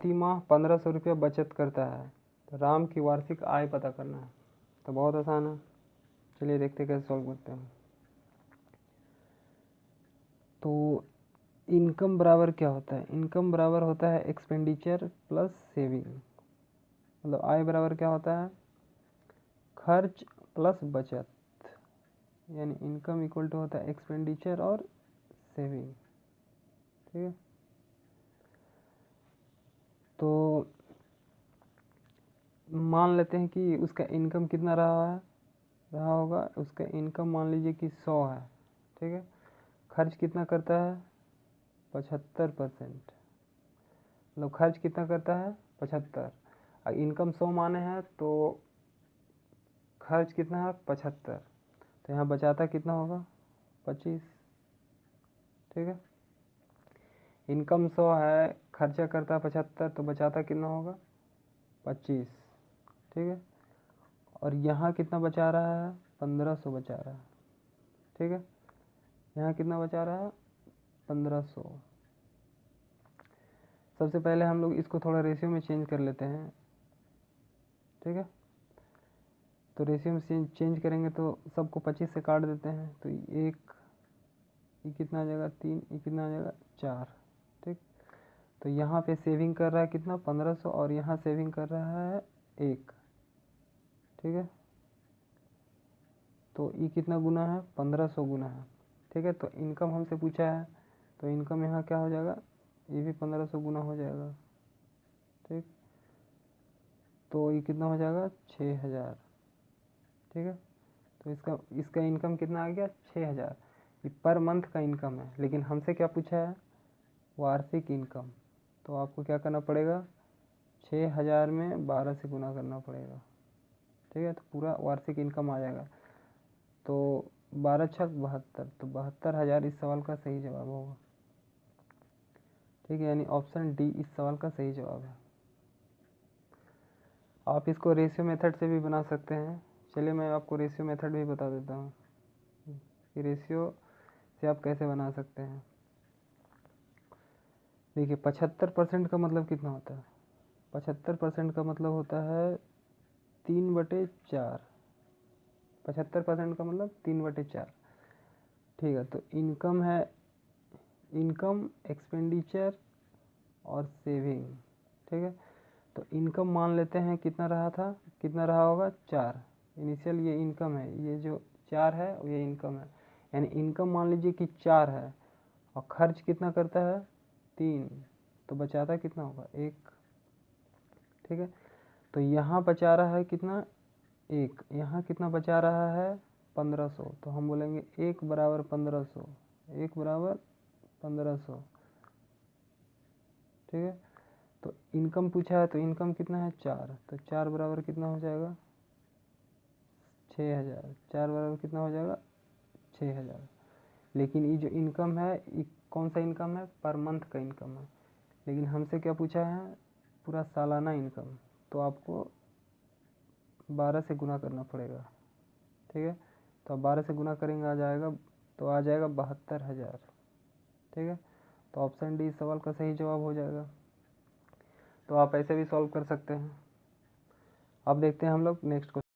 प्रति माह 1500 रुपया बचत करता है, तो राम की वार्षिक आय पता करना है। तो बहुत आसान है, चलिए देखते कैसे सॉल्व करते हैं। तो इनकम बराबर क्या होता है? इनकम बराबर होता है एक्सपेंडिचर प्लस सेविंग। मतलब आय बराबर क्या होता है? खर्च प्लस बचत, यानी इनकम इक्वल टू होता है एक्सपेंडिचर और सेविंग। ठीक है, तो मान लेते हैं कि उसका इनकम कितना रहा होगा। उसका इनकम मान लीजिए कि 100 है। ठीक है, खर्च कितना करता है? 75%। मतलब खर्च कितना करता है? 75। और इनकम 100 माने हैं तो खर्च कितना है? 75। तो यहाँ बचाता कितना होगा? 25। ठीक है, इनकम 100 है, खर्चा करता है 75, तो बचाता कितना होगा? 25। ठीक है, और यहाँ कितना बचा रहा है? 1500 बचा रहा है। ठीक है, यहाँ कितना बचा रहा है? 1500। सबसे पहले हम लोग इसको थोड़ा रेशियो में चेंज कर लेते हैं। ठीक है, तो रेशियो में चेंज करेंगे तो सबको 25 से काट देते हैं, तो एक, ये कितना आ जाएगा? 3, ये कितना आ जाएगा? 4। ठीक, तो यहाँ पे सेविंग कर रहा है कितना? 1500, और यहाँ सेविंग कर रहा है 1। ठीक है, तो ये कितना गुना है? 1500 गुना है। ठीक है, तो इनकम हमसे पूछा है, तो इनकम यहाँ क्या हो जाएगा? ये भी 1500 गुना हो जाएगा। ठीक, तो ये कितना हो जाएगा? 6000। ठीक है, तो इसका इसका इनकम कितना आ गया? 6000। ये पर मंथ का इनकम है, लेकिन हमसे क्या पूछा है? वार्षिक इनकम। तो आपको क्या करना पड़ेगा? 6000 में 12 से गुना करना पड़ेगा। ठीक है, तो पूरा वार्षिक इनकम आ जाएगा। तो 12 छक 72, तो 72,000 इस सवाल का सही जवाब होगा। ठीक है, यानी ऑप्शन डी इस सवाल का सही जवाब है। आप इसको रेशियो मेथड से भी बना सकते हैं। चलिए मैं आपको रेशियो मेथड भी बता देता हूँ कि रेशियो से आप कैसे बना सकते हैं। देखिए 75% का मतलब कितना होता है? 75% का मतलब होता है 3/4। 75% का मतलब 3/4। ठीक है, तो इनकम है, इनकम, एक्सपेंडिचर और सेविंग। ठीक है, तो इनकम मान लेते हैं कितना रहा था? कितना रहा होगा? 4। इनिशियल ये इनकम है, ये जो 4 है ये इनकम है। यानी इनकम मान लीजिए कि 4 है, और खर्च कितना करता है? 3, तो बचाता कितना होगा? 1। ठीक है, तो यहाँ बचा रहा है कितना? 1। यहाँ कितना बचा रहा है? 1500। तो हम बोलेंगे 1 बराबर 1500। 1 बराबर 1500। ठीक है, तो इनकम पूछा है, तो इनकम कितना है? 4। तो 4 बराबर कितना हो जाएगा? 6000। 4 बराबर कितना हो जाएगा? 6000। लेकिन ये जो इनकम है, ये कौन सा इनकम है? पर मंथ का इनकम है। लेकिन हमसे क्या पूछा है? पूरा सालाना इनकम। तो आपको 12 से गुना करना पड़ेगा। ठीक है, तो अब 12 से गुना करेंगे, आ जाएगा, तो आ जाएगा 72,000। ठीक है, तो ऑप्शन डी इस सवाल का सही जवाब हो जाएगा। तो आप ऐसे भी सॉल्व कर सकते हैं। अब देखते हैं हम लोग नेक्स्ट क्वेश्चन।